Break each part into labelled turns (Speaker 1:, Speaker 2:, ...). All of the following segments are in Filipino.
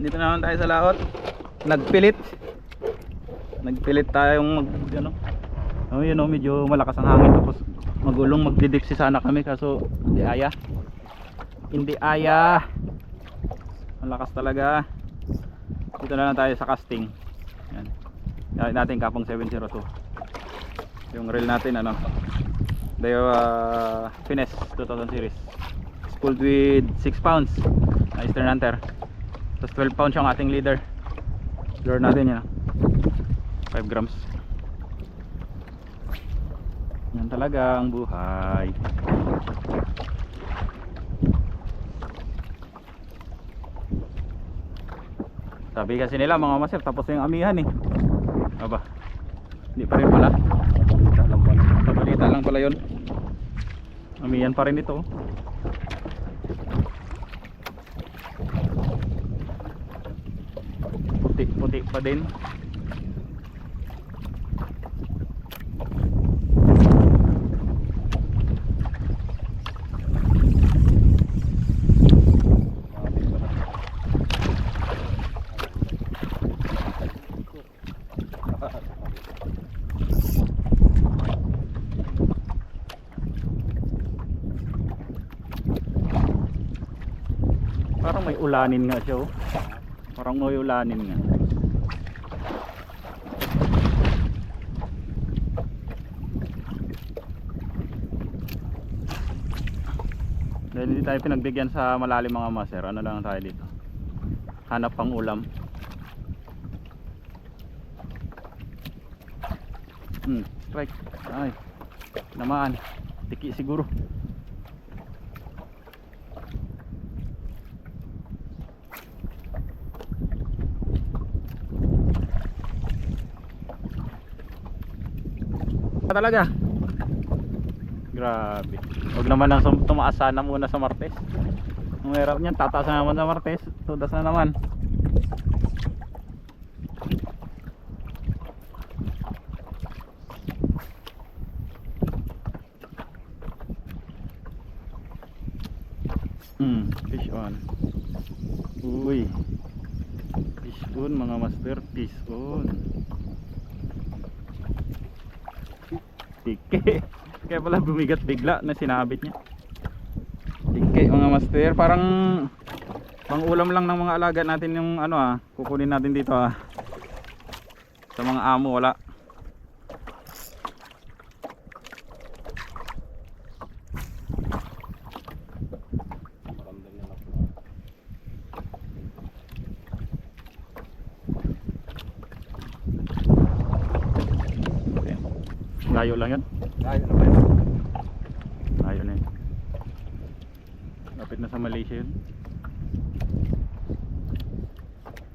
Speaker 1: Dito naman tayo sa laot. Nagpilit tayong ano. Oh, yun, medyo malakas ang hangin, tapos magulong magdidipsi sana kami, kaso hindi aya. Malakas talaga. Dito na lang tayo sa casting. Yan. Gamit natin kapong 702. Yung reel natin ano, Daiwa Finesse 2000 series. Spooled with 6 pounds na Eastern Hunter. Tapos 12 pounds yung ating leader. Lure natin yan, 5 grams. Yan talaga ang buhay. Sabi kasi nila mga master, tapos yung amihan eh. Aba, hindi pa rin pala. Pabalita lang pala yun. Amihan pa rin ito. Puti pa din. Parang may ulanin nga siya, oh. Parang may ulanin nga. Dahil hindi tayo pinagbigyan sa malalim mga master, ano lang tayo dito, hanap pang ulam. Strike. Ay, namaan. Tiki siguro. Talaga, grabe. Huwag naman lang tumaas sana muna sa Martes. Ang hirap niyan, tataas na naman sa Martes, tudas na naman. Fish on. Uy, fish on mga master, fish on. Tike. Kaya pala bumigat bigla na sinabit niya. Tike mga master, parang pang ulam lang ng mga alaga natin yung ano kukunin natin dito sa mga amo wala. Layo lang yan.
Speaker 2: Layo na ba yun?
Speaker 1: Layo na yun. Lapit na sa Malaysia yun.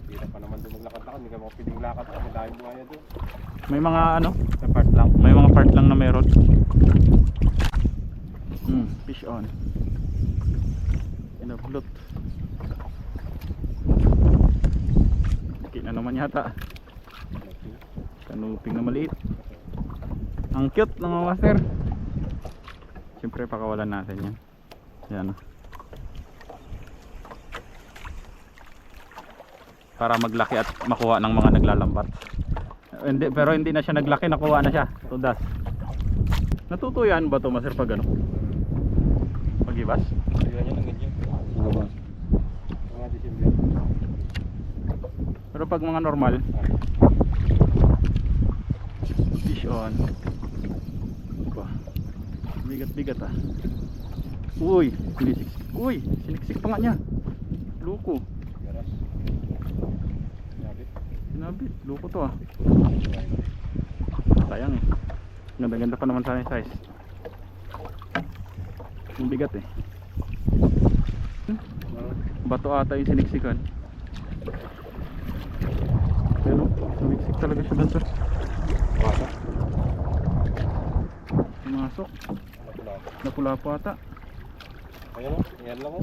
Speaker 2: Hirap pa naman doon maglakad-lakad. Hindi ka makapiling lakad ka. Madaming buhaya doon.
Speaker 1: May mga
Speaker 2: Sa part lang.
Speaker 1: may mga part lang na meron. Fish on. Inablot. Dikit na naman yata. Kanuping na maliit. Ang cute ng mga master. Siyempre pakawalan natin yan. Yan. Para maglaki at makuha ng mga naglalambat. Pero hindi na siya naglaki, nakuha na siya. Tudas. Natutuyan ba ito master pag ano? Pag-ibas?
Speaker 2: Kaya niya ng ganyan. Mga December.
Speaker 1: Pero pag mga normal, fish on. Bigat-bigat Uy, siniksik. Uy, siniksik pa nga niya. Luko. Sinabit. Luko to sayang Ganda-ganda pa naman sana yung size. Yung bigat bato ata yung siniksikan. Pero sumiksik talaga siya dun sir. Pumasok. Nakulapo ata.
Speaker 2: Ayan o, yan lang o.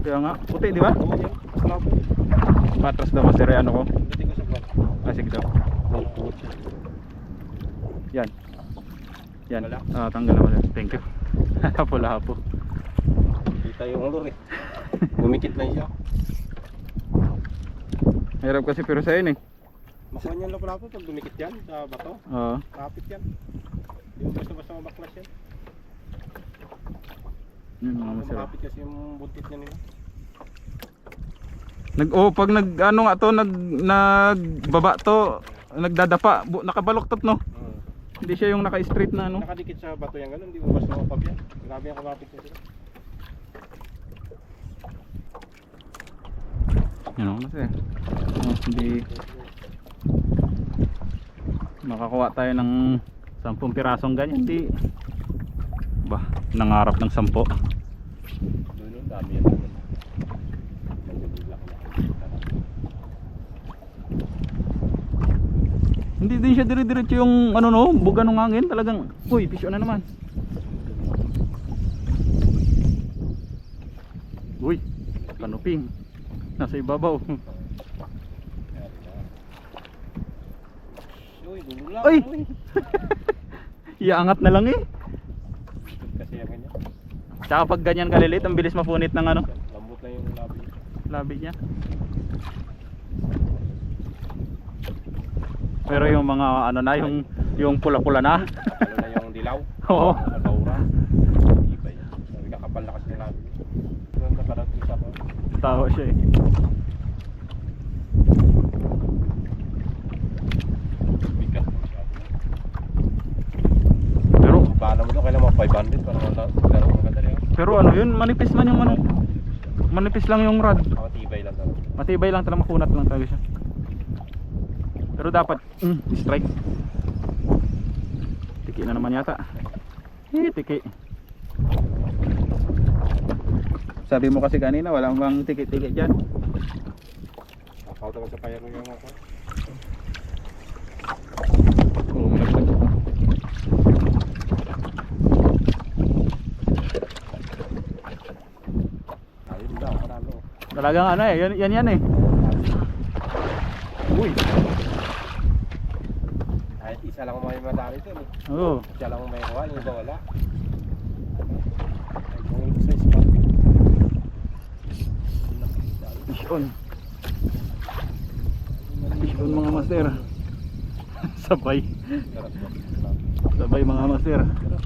Speaker 1: Kaya nga, puti di ba?
Speaker 2: Nakulapo.
Speaker 1: Matras daw masere ano ko.
Speaker 2: Hindi ko sa vlog.
Speaker 1: Sige daw. Yan. Yan.
Speaker 2: Wala.
Speaker 1: Tanggal naman sir. Thank you. Hapo-lapo.
Speaker 2: Kita yung lure. Gumikit lang siya.
Speaker 1: Hirap kasi pero sa yun eh.
Speaker 2: Makuha niyan lapu-lapu pag dumikit yan sa bato.
Speaker 1: Oo.
Speaker 2: Kapit yan. Yung basta-basta mabaklas yan.
Speaker 1: Yun mga master.
Speaker 2: Makapit kasi yung buntit niya nila.
Speaker 1: Pag ano nga to, nagbaba to, nagdadapa, nakabaluktot no. Hindi siya yung naka-straight na ano.
Speaker 2: Nakadikit sa bato yan ganun, hindi mo basta mapag yan. Grabe yung kumapit na sila.
Speaker 1: Yan o master. Hindi makakuha tayo ng 10 pirasong ganyan, hindi ba, nangarap ng 10.
Speaker 2: Doon dami yan.
Speaker 1: Hindi din siya dire-diretso yung ano no, buga ng hangin, talagang uy, pisyo na naman. Uy, kanuping nasa ibabaw.
Speaker 2: Uy, gulula.
Speaker 1: Uy! Iangat na lang eh.
Speaker 2: Kasi yan ganyan.
Speaker 1: Tsaka pag ganyan kalilit, ang bilis mapunit ng ano,
Speaker 2: Lambot na yung labi.
Speaker 1: labi niya. Pero yung mga ano na, yung pula-pula na.
Speaker 2: Ano na yung dilaw.
Speaker 1: Oo.
Speaker 2: Sa baura. Iba yan. Sabi ka kapal na kasi yung labi. Doon nakarating sa ako.
Speaker 1: Tawa siya eh.
Speaker 2: Bigat.
Speaker 1: Pero
Speaker 2: Paano mo doon? Kailan mga 500 para laro ng ganda rin.
Speaker 1: pero ano yun, manipis man yung ano. Manipis lang yung rod.
Speaker 2: Makatibay lang talaga.
Speaker 1: Matibay lang talaga, makunat lang talaga siya. Pero dapat strike. Tiki na naman yata. Tiki. Sabi mo kasi kanina wala bang tiki-tiki dyan.
Speaker 2: Nakauta ko sa kaya ng ako.
Speaker 1: Oo, malaglag.
Speaker 2: Ayun daw, paralo.
Speaker 1: Talagang ano eh, yan eh. Uy.
Speaker 2: Kahit isa lang may madami ito.
Speaker 1: Oo.
Speaker 2: Isa lang may kuha, yung iba wala. Ay, kung size pa.
Speaker 1: Fish on. Fish on mga master. Sabay.
Speaker 2: Sarap ba?
Speaker 1: Sabay mga master.
Speaker 2: Sarap.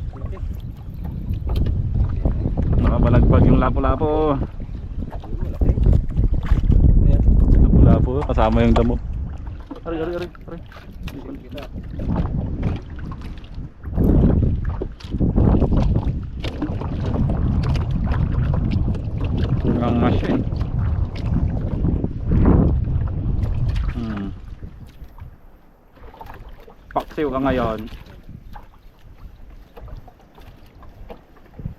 Speaker 1: Nakabalagpag yung lapo-lapo.
Speaker 2: Malaki. Ayan.
Speaker 1: Lapo-lapo kasama yung damo. Aray.
Speaker 2: Kita.
Speaker 1: Ang machine. Paksiw ka ngayon.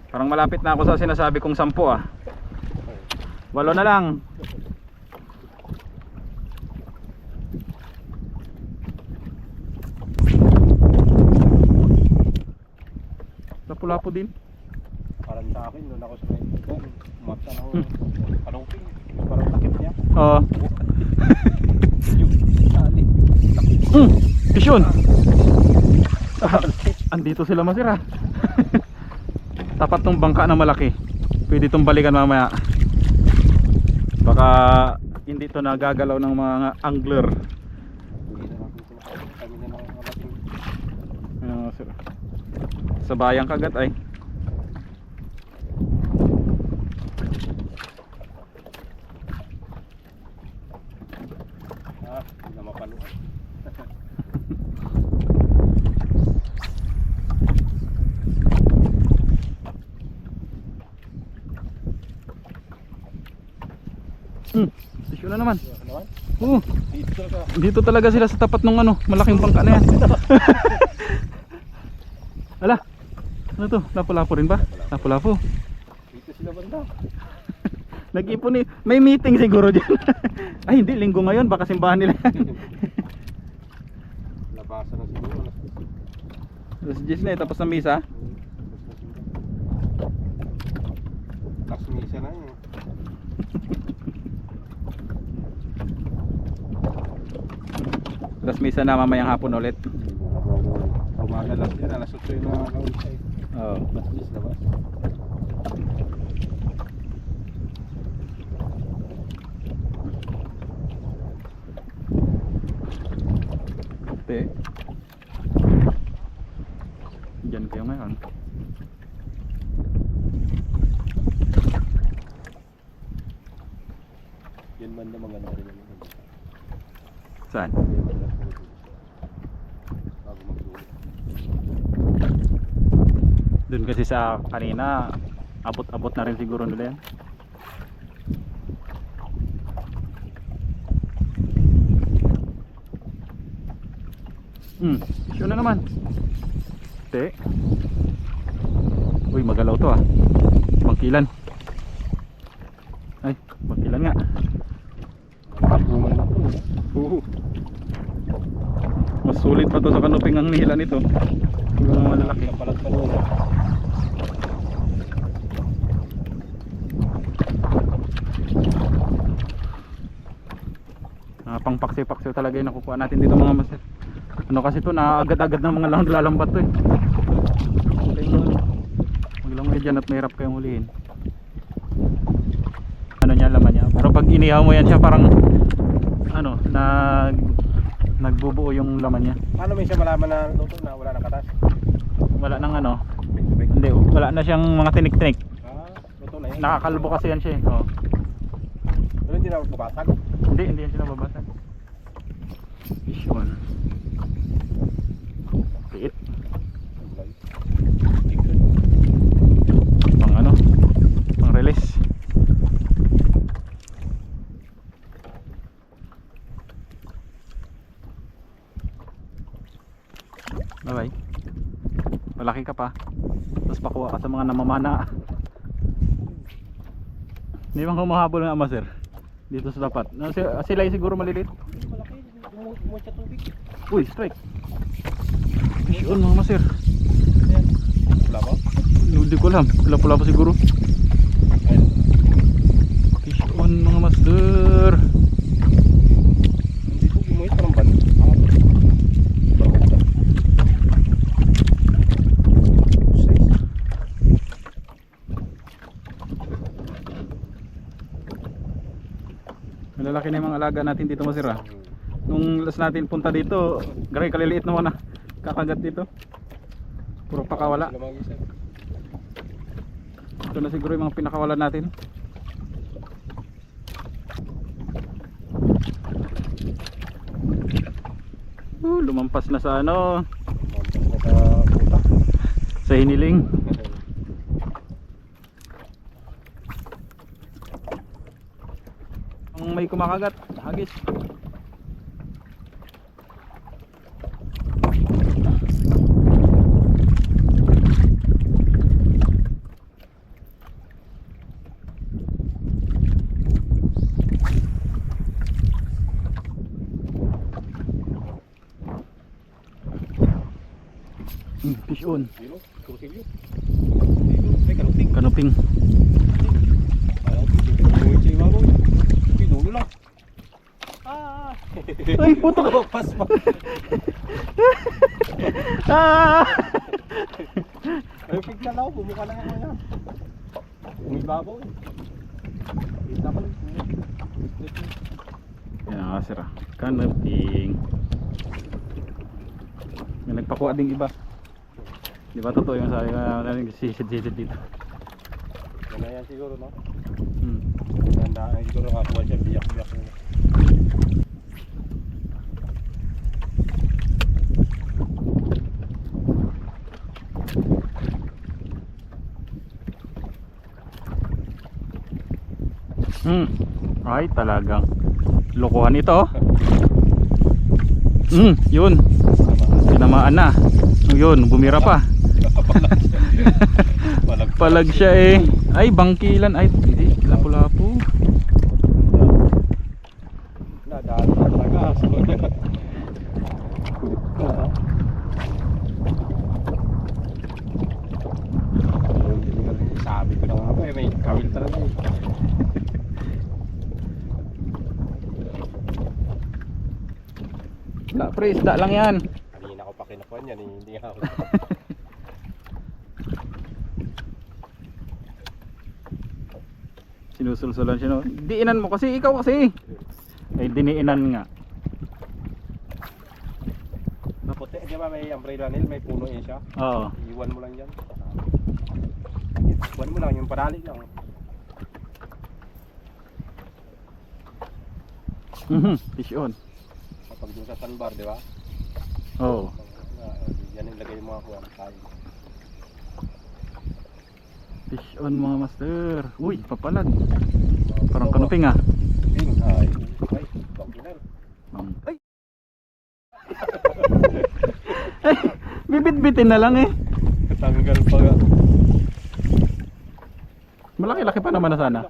Speaker 1: Parang malapit na ako sa sinasabi kong 10 ah. 8 na lang. Lapu-lapu din.
Speaker 2: Parang sa akin, doon ako sa kayo. Umapsa na ako. Kanuping. Yung parang takip niya.
Speaker 1: Oo.
Speaker 2: Yung tali.
Speaker 1: Pisyon. Andito sila masira. Tapat tong bangka na malaki. Pwede itong balikan mamaya. Baka hindi ito nagagalaw ng mga angler.
Speaker 2: Hindi na natin sinakain. Kami na lang nakating.
Speaker 1: Sa bayang kagat ay.
Speaker 2: Hindi na mapaluhan.
Speaker 1: Pisyo na naman.
Speaker 2: Ano naman?
Speaker 1: Oo.
Speaker 2: Dito talaga.
Speaker 1: Dito talaga sila sa tapat ng ano, malaking bangka na yan. Ala. Ano to? Lapu-lapu rin ba? Lapu-lapu.
Speaker 2: Dito sila banda.
Speaker 1: Nag-ipon eh. May meeting siguro dyan. Ay hindi, linggo ngayon. Baka simbahan nila.
Speaker 2: Labasan na siguro.
Speaker 1: Alas 10 na eh, tapos ng misa.
Speaker 2: Tapos misa na yun.
Speaker 1: Alas misa na mamayang hapon ulit.
Speaker 2: Umaga lang yan. Alas 8 yung mga kaunsa eh.
Speaker 1: Oo.
Speaker 2: Alas 10 labas.
Speaker 1: Te. Diyan kayo ngayon.
Speaker 2: Yan banda maganda rin naman.
Speaker 1: Saan?
Speaker 2: Yan banda po dito. Bago magluto.
Speaker 1: Doon kasi sa kanina, abot-abot na rin siguro nila yan. Issue na naman. Te. Uy, magalaw to ah. Bangkilan. Ay, bangkilan nga.
Speaker 2: Bungan na po.
Speaker 1: Mas sulit pa to sa kanuping ang nihila nito. Yung malalaki.
Speaker 2: Kapalat pa nun.
Speaker 1: Pang-paksiw-paksiw talaga yung nakukuha natin dito mga master. Ano kasi to, naagad-agad ng mga lalambat to eh. Huwag lang mo dyan at mahirap kayong hulihin. Ano niya, laman niya. Pero pag inihaw mo yan siya parang ano, nagbubuo yung laman niya.
Speaker 2: Paano may siya malaman na luto na wala nang katas?
Speaker 1: Wala nang ano,
Speaker 2: Big.
Speaker 1: hindi, wala na siyang mga tinik-tinik.
Speaker 2: Luto na yan.
Speaker 1: Nakakalbo kasi yan siya eh. Oh.
Speaker 2: Pero hindi na babasag.
Speaker 1: Hindi yan sila babasag. Fish on. Liit. Pang ano, pang release. Bye bye. Malaki ka pa. Tapos pakuha ka sa mga namamana. Hindi bang humahabol ng ama sir? Dito sa tapat. Sila yung siguro maliliit.
Speaker 2: Malaki. Umuwi sa tubig.
Speaker 1: Uy, strike. Fish on mga master.
Speaker 2: Ayan. Wala ba?
Speaker 1: Hindi ko alam. Pula-pula pa siguro.
Speaker 2: Ayan.
Speaker 1: Fish on mga master.
Speaker 2: Hindi po umuwi parang ban.
Speaker 1: Malalaki na yung mga alaga natin dito masira. Nung last natin punta dito, grabe kaliliit naman na kakagat dito. Puro pakawala. Ito na siguro yung mga pinakawala natin. Lumampas na sa ano, sa hiniling. Ang may kumakagat, hagis. Fish on. Kanuping. Ay, puto ka.
Speaker 2: Pas pa. Ay, pigla na ako. Bumuka lang ako yan. Umibabaw eh. Kita pa lang.
Speaker 1: Yan ang asira. Kanuping. May nagpakuha ding iba. Di ba totoo yung sabi na sisid-sisid dito?
Speaker 2: Yan na yan siguro, no?
Speaker 1: Tandaan
Speaker 2: siguro nakakuha siya. Biyak-biyak mo.
Speaker 1: Ay talagang lokohan ito. Yun. Tinamaan na. Yun, bumira pa. Palag siya eh. Ay, bangkilan. Ay, hindi. Lapu-lapu.
Speaker 2: Nadaan pa talaga. Sabi ko na nga ba eh, may kawil talaga eh.
Speaker 1: Wala, pre, isda lang yan.
Speaker 2: Kanina ko pa kinukuhan yan, hindi nga ako.
Speaker 1: Sinusulsulan siya, no? Diinan mo kasi, ikaw kasi. Ay, diniinan nga.
Speaker 2: Puti, di ba may umbrella nail, may puno yun siya.
Speaker 1: Oo.
Speaker 2: Iwan mo lang yan. Iwan mo lang, yung padali lang.
Speaker 1: Fish on.
Speaker 2: Kapag doon sa sandbar, di ba?
Speaker 1: Oo.
Speaker 2: Yan yung lagay yung mga kuwan. Kain.
Speaker 1: Fish on mga master. Uy, papalag. Parang kanuping ah.
Speaker 2: Ping, ay, bakulan.
Speaker 1: Ay! Ay, bibit-bitin na lang eh.
Speaker 2: Katanggal pa nga.
Speaker 1: Malaki-laki pa naman na sana.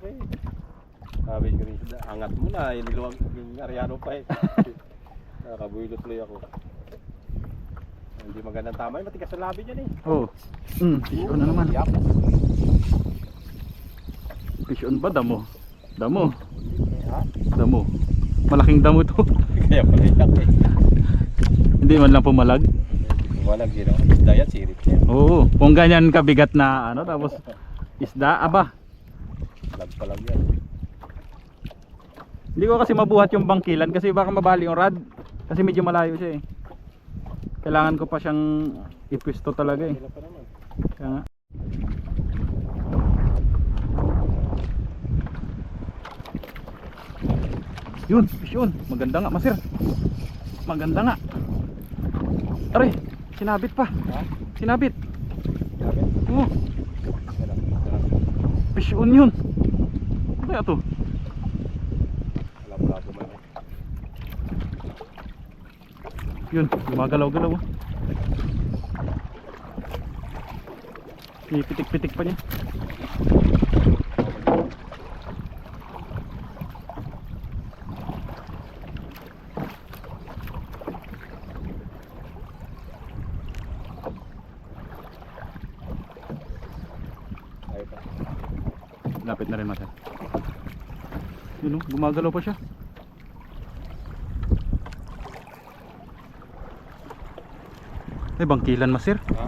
Speaker 2: Sabi ko rin, angat mo na, iniluwag yung Ariano pa eh. Nakabuilot tuloy ako. Hindi magandang tama eh, matigas sa labi niyan eh.
Speaker 1: Oo. Fish on na naman.
Speaker 2: Yap.
Speaker 1: Fish on ba? Damo. Damo.
Speaker 2: Ha?
Speaker 1: Damo. Malaking damo to.
Speaker 2: Kaya pala yak eh.
Speaker 1: Hindi man lang pumalag.
Speaker 2: Walang ginawa. Isda yan, sirit niya.
Speaker 1: Oo. Kung ganyan kabigat na ano, tapos isda, aba.
Speaker 2: Lag pa lang yan.
Speaker 1: Hindi ko kasi mabuhat yung bangkilan kasi baka mabali yung rad. Kasi medyo malayo siya eh. Kailangan ko pa siyang ipwisto talaga eh.
Speaker 2: Kailan pa naman.
Speaker 1: Kaya nga. Yun, fish on. Maganda nga, masir. Maganda nga. Aray, sinabit pa.
Speaker 2: Ha?
Speaker 1: Sinabit.
Speaker 2: Sabi?
Speaker 1: Oo,
Speaker 2: Kailan?
Speaker 1: fish on yun. Ano kaya to?
Speaker 2: Labo-labo man eh.
Speaker 1: Yun, gumagalaw-galaw oh. Pitik-pitik pa niya.
Speaker 2: Ayaw pa.
Speaker 1: Lapit na rin mata. Yun oh, gumagalaw pa siya. Ay, bangkilan masir.
Speaker 2: Ha?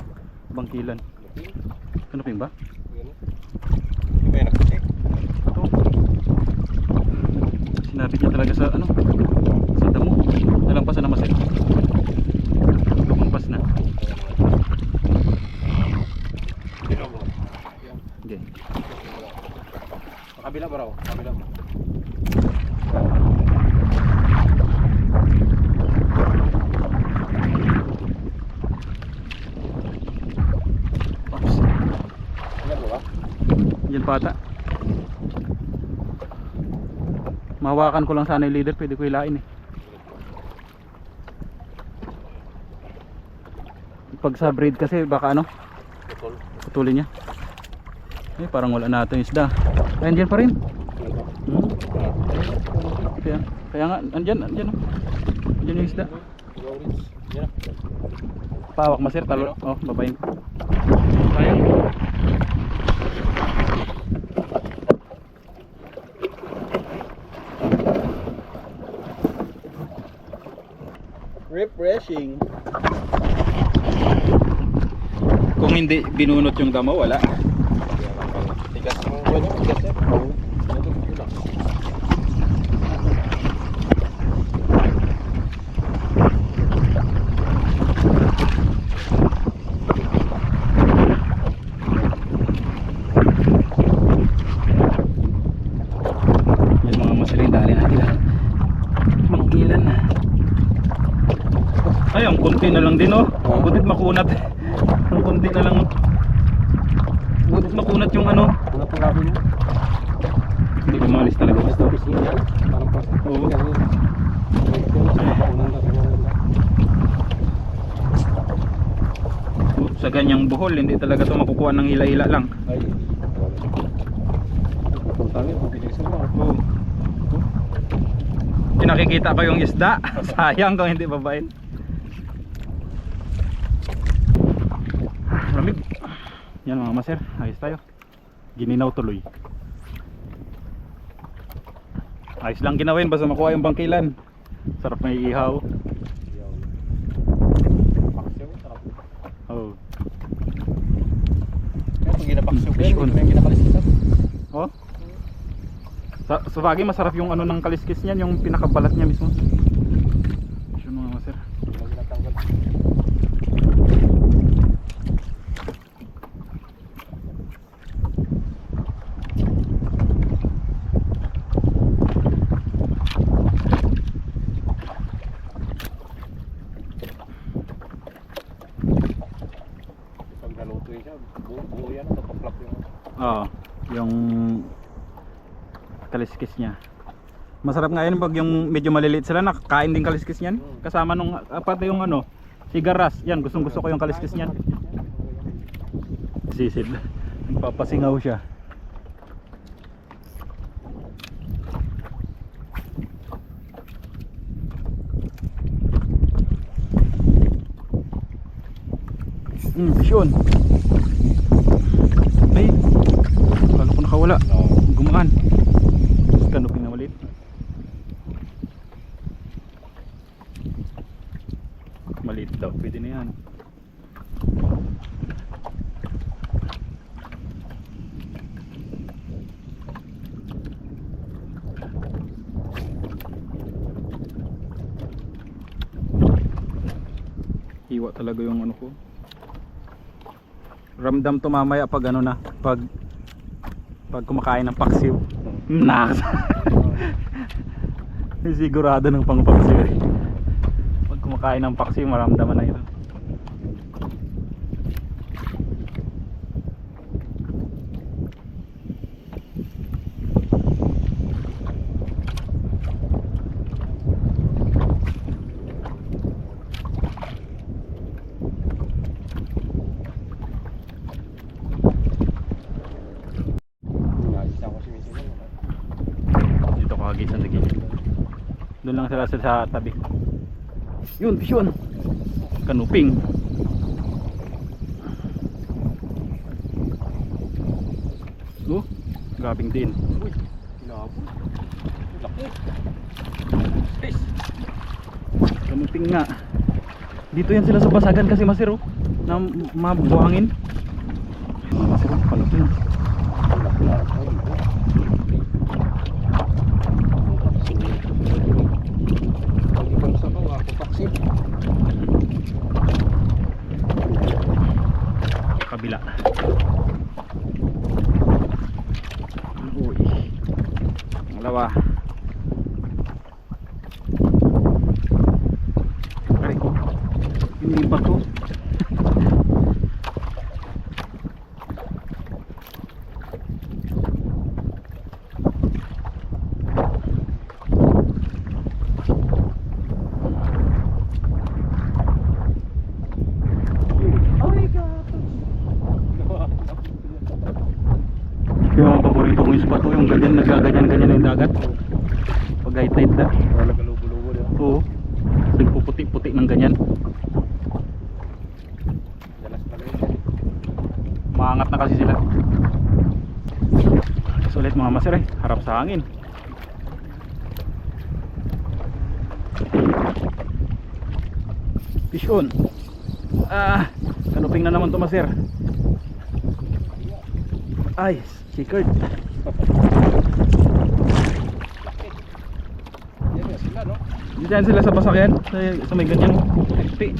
Speaker 1: Bangkilan.
Speaker 2: Lupin?
Speaker 1: Kanuping ba?
Speaker 2: Yan eh. Di ba yung nagputik?
Speaker 1: Ito. Sinabit niya talaga sa ano? Sa damo. Nalampas na masir. Lumampas na.
Speaker 2: Bilog mo. Yan.
Speaker 1: Okay.
Speaker 2: Sa kabila mo raw. Sa kabila mo.
Speaker 1: Oops.
Speaker 2: Alam mo ba?
Speaker 1: Yan pata. Mahawakan ko lang sana yung leader, pwede ko hilain eh. Pag sa braid kasi baka ano,
Speaker 2: Putol.
Speaker 1: putulin niya. Eh parang wala na ito yung isda. Ay, andyan pa rin. Hmm. Kaya nga, andyan oh. Andyan yung isda.
Speaker 2: Yan.
Speaker 1: Pawak masir, talo. Oh, babayin ko. Sayang.
Speaker 2: Refreshing.
Speaker 1: Kung hindi binunot yung damo, wala.
Speaker 2: Tigas mo. Wala, tigas eh. Oo.
Speaker 1: Yan mga masiling dali natin ah. Mangkilan. Ay, ang kunti na lang din oh. Butit makunat. Ang kunti na lang. Butit makunat yung ano.
Speaker 2: Wala pang gabi mo.
Speaker 1: Hindi ko maalis talaga
Speaker 2: Basta
Speaker 1: gusto.
Speaker 2: pisngi yan. Parang plastic.
Speaker 1: Oo. Sa ganyang buhol, hindi talaga to makukuha ng hila-hila lang.
Speaker 2: Ay. Puntangin, pabilis mo.
Speaker 1: Oo. Pinakikita ko yung isda. Sayang kung hindi babain. Lamig. Yan mga maser, ayos tayo. Gininaw tuloy. Ayos lang ginawin basta makuha yung bangkilan. Sarap may ihaw.
Speaker 2: Paksiw, sarap.
Speaker 1: Oh.
Speaker 2: Kaya pag ginapaksiw ko
Speaker 1: Fish
Speaker 2: yan,
Speaker 1: on.
Speaker 2: hindi ko na yung kinakaliskisan.
Speaker 1: Oh. Sa bagay masarap yung ano ng kaliskis niyan, yung pinakabalat niya mismo. Yun mga maser.
Speaker 2: Hindi ko ginatanggal.
Speaker 1: kaliskis niya. Masarap nga yun pag yung medyo maliliit sila, nakakain din kaliskis niyan. Kasama nung pati yung ano, sigaras. Yan, gustong gusto ko yung kaliskis niyan. Sisid. Nagpapasingaw siya. Pisyon. Ay, kala ko nakawala. Gumaan. Kanuping na maliit. Maliit daw, pwede na yan. Hiwa talaga yung ano ko. Ramdam to mamaya pag ano na, pag kumakain ng paksiw. Naks. Sigurado ng pangpaksiw. Pag kumakain ng paksiw, maramdaman na ito. Dito kakagisan sa gilid. Doon lang sila sa tabi. Yun, pisyon. Kanuping. Oh, grabing din.
Speaker 2: Uy, kinabo. Laki.
Speaker 1: Guys, kanuping nga. Dito yan sila sa basagan kasi masiro na mabuhangin. Masiro, kanuping. Kabila. Uy. Ang lawa. Aray ko. Iniimbak to. Yung paborito kong ispa to, yung ganyan, nagaganyan-ganyan yung dagat. Pag high tide na.
Speaker 2: Talaga lubo-lubo na.
Speaker 1: Oo. Nagpuputi-puti ng ganyan.
Speaker 2: Dalas pala yun.
Speaker 1: Maangat na kasi sila. Sulit mga maser eh, harap sa hangin. Fish on. Kanuping na naman to maser. Ay, chicard.
Speaker 2: Yan yan sila, no?
Speaker 1: Diyan sila sa basakyan, sa may ganyang puti.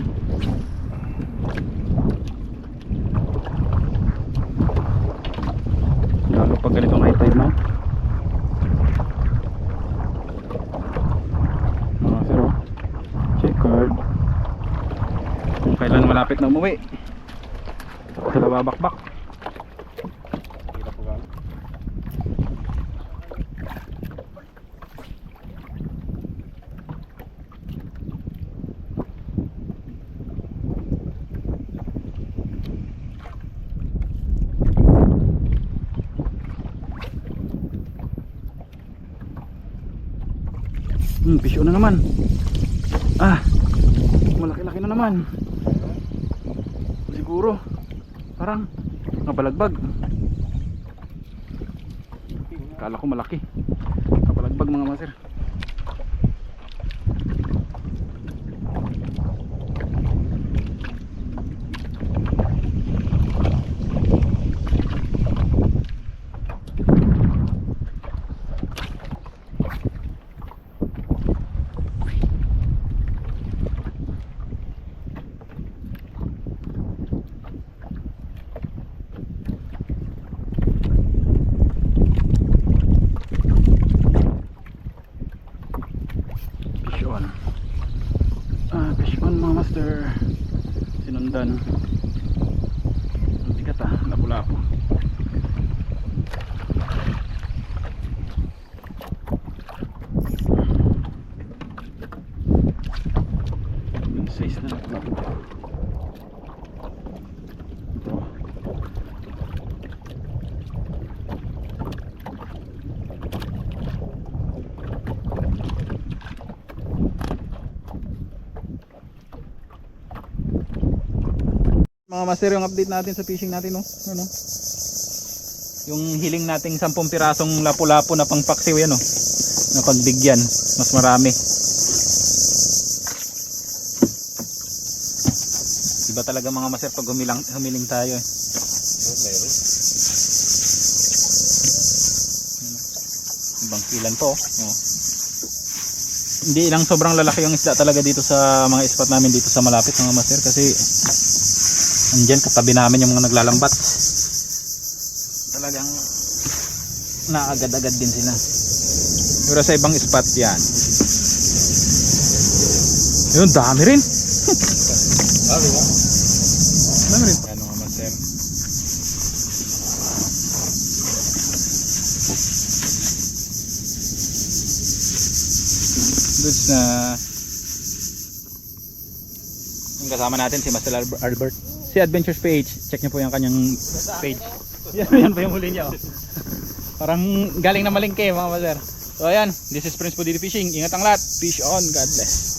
Speaker 1: Lalo pag ganitong high tide na. Mga sir, chicard. Kung kailan malapit na umuwi, sila babakbak.
Speaker 2: Hirap po gano'n.
Speaker 1: Pisyo na naman. Malaki-laki na naman. Siguro parang napalagbag. Kala ko malaki. Napalagbag mga master. Fish on mga master. Sinundan. Ang tigat lapu-lapu. Mga master, yung update natin sa fishing natin, no? Ano? Yung hiling nating 10 pirasong lapu-lapu na pangpaksiw yan, no? Na pagbigyan, mas marami. Iba talaga mga master pag humiling tayo, eh.
Speaker 2: Meron.
Speaker 1: Ibang kilan po, oh. Hindi lang sobrang lalaki yung isda talaga dito sa mga spot namin dito sa malapit mga master, kasi andyan katabi namin yung mga naglalambat. Talagang naagad-agad din sila. Pero sa ibang spot yan, yun dami rin.
Speaker 2: Sabi nga.
Speaker 1: Dami rin. Ano mga master, goods na yung kasama natin si Master Albert, si Adventures Page. Check nyo po yung kanyang page. Yan pa yung huli niya, oh. Parang galing na malingke mga master. So ayan, this is Prince Podidi Fishing. Ingat ang lahat, fish on, God bless.